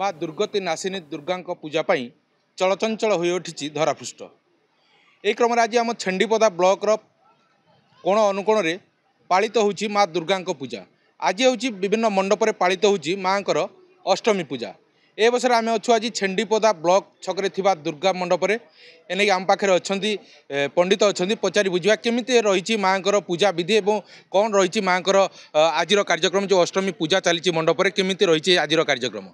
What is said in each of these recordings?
माँ दुर्गति नासिनी दुर्गा पूजा चलचंचल हो उठी धरापृष्ठ। एक क्रम आज आम छेंडीपदा ब्लॉक कोण अनुकोण में पालित होची माँ दुर्गा पूजा। आज हूँ विभिन्न मंडप में पालित होची माँ अष्टमी पूजा। ए बस आम अच्छु आज छेंडीपदा ब्लॉक छकरे थिबा दुर्गा मंडप में एने आम पाखे अच्छा पंडित अच्छा पचारि बुझा केमी रही माँ पूजा विधि और कौन रही माँ आज कार्यक्रम जो अष्टमी पूजा चली मंडप में केमी रही आज कार्यक्रम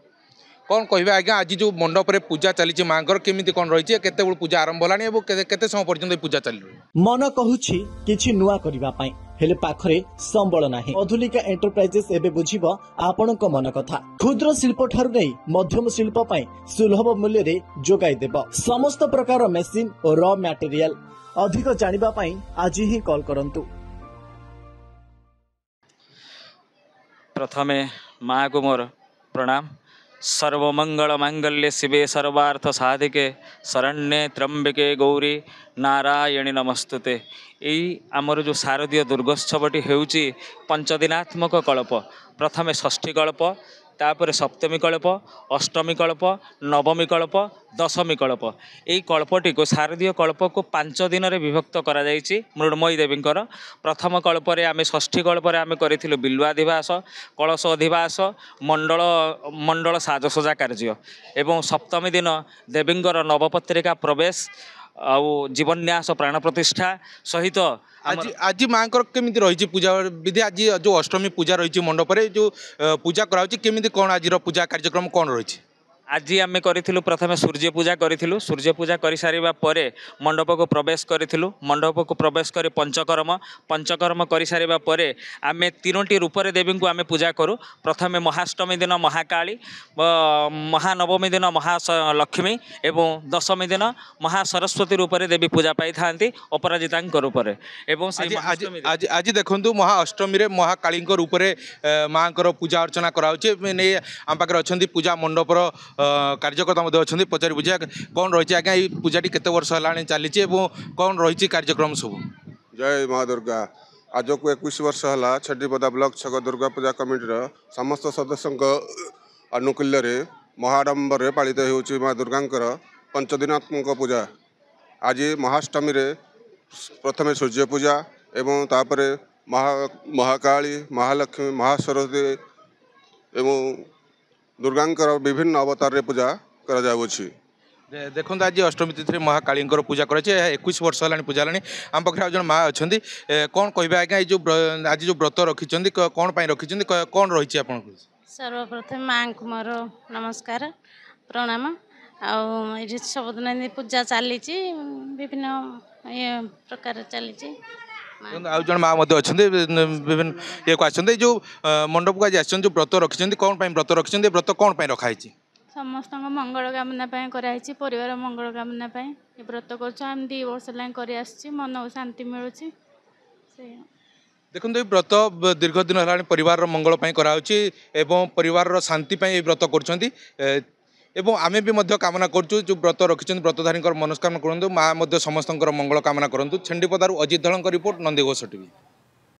कौन कह आज्ञा आज जो मंडप में पूजा चली माँ केमी कौन रही केते पूजा आरंभ होलानी केते समय पर्यंत पूजा चली रही मन कहूछि किछि नुआ करिबा पई हेले पाखरे संबल नाही। मधुलिका एंटरप्राइजेस एबे बुझिबो आपनक मन कथा। क्षुद्र शिल्प ठारु नै मध्यम शिल्प पई सुलभ मूल्य रे जोगाई देबो समस्त प्रकार मेसिन और रॉ मटेरियल। अधिक जानिबा पई आज ही कॉल करंतु। प्रथमे माँ को मोर प्रणाम। सर्वमंगल मांगल्ये शिवे सर्वार्थ साधिके शरण्ये त्र्यंबके गौरी नारायणी नमस्तुते। यही आमर जो शारदीय दुर्गोत्सवटी होउची पंचदिनात्मक कल्प। प्रथमे षष्ठी कल्प, तापर सप्तमी कल्प, अष्टमी कल्प, नवमी कल्प, दशमी कल्प। यही कल्पटी को शारदीय कल्प को 5 दिन रे विभक्त करा जायछि मृण्मयी देवींकर। प्रथम कल्प रे आमे षष्ठी कल्प रे आमे करिथिलु बिल्वाधिवास, कलश अधिवास, मंडल साजसजा कार्य एवं सप्तमी दिन देवींकर नवपत्रिका प्रवेश आउ जीवन्यास प्राण प्रतिष्ठा सहित आज आज माँ केमी रही पूजा विधि। आज जो अष्टमी पूजा रही मंडप में जो पूजा कराऊँ केमी कौन आज पूजा कार्यक्रम कौन रही। आज आम करूँ प्रथमे सूर्य पूजा करूँ। सूर्य पूजा कर सारिबा परे मंडप को प्रवेश करूँ। मंडप को प्रवेश कर पंचकर्म कर सारिबा परे आमे 3टी रूपरे देवी को आमे पूजा करूँ। प्रथमे महाअष्टमी दिन महाकाली, महानवमी दिन महालक्ष्मी एवं दशमी दिन महासरस्वती रूपरे देवी पूजा पाई थांती अपराजिता रूपरे। एवं आज आज देखु महाअष्टमी महाकाली रूपरे माँ पूजा अर्चना कराऊे आम पाखे अच्छा पूजा मंडपर कार्यकर्ता अच्छा पचारि बुझा कौन रही आज्ञा ये पूजाटी केते वर्ष है चली कौन रही कार्यक्रम सब। जय माँ दुर्गा। आज को 21 वर्ष है छेंडीपदा ब्लॉक छक दुर्गा पूजा कमिटीर समस्त सदस्यों अनुकूल्य महाडंबर पालित हो माँ दुर्गांकर पंचदिनात्मक पूजा। आज महाअष्टमी प्रथमे सूर्य पूजा एवं तापरे महाकाली, महालक्ष्मी, महासरस्वती एवं दुर्गांकर विभिन्न अवतार रे पूजा करा जाउछि। देखो आज अष्टमी तिथि महाकाली पूजा कर 21 वर्ष है पूजा है। आम पाखे आज माँ अच्छा कौन कह आज्ञा जो आज जो व्रत रखी कौन रखी कौन रही आप। सर्वप्रथम माँ को मोर नमस्कार प्रणाम। आउ सबुदिन पूजा चली विभिन्न प्रकार चली। आउ जन माँ अच्छा विभिन्न ये को आसते जो मंडप को आज जो व्रत रखी कौन व्रत रखी व्रत कौन रखाई समस्त मंगल कामना कराई परिवार मंगल कामना व्रत कर 2 वर्ष कर मन को शांति मिलूँ। देखो ये व्रत दीर्घ दिन है परिवार मंगल कराऊँगी एवं परिवार शांति व्रत कर आमे भी मध्य कामना करूँ जो व्रत रखी व्रतधारी मनस्कामना करूँ माँ समस्त मंगल कामना करूँ। छेंडीपदारू अजित दलंक रिपोर्ट नंदीघोष टीवी।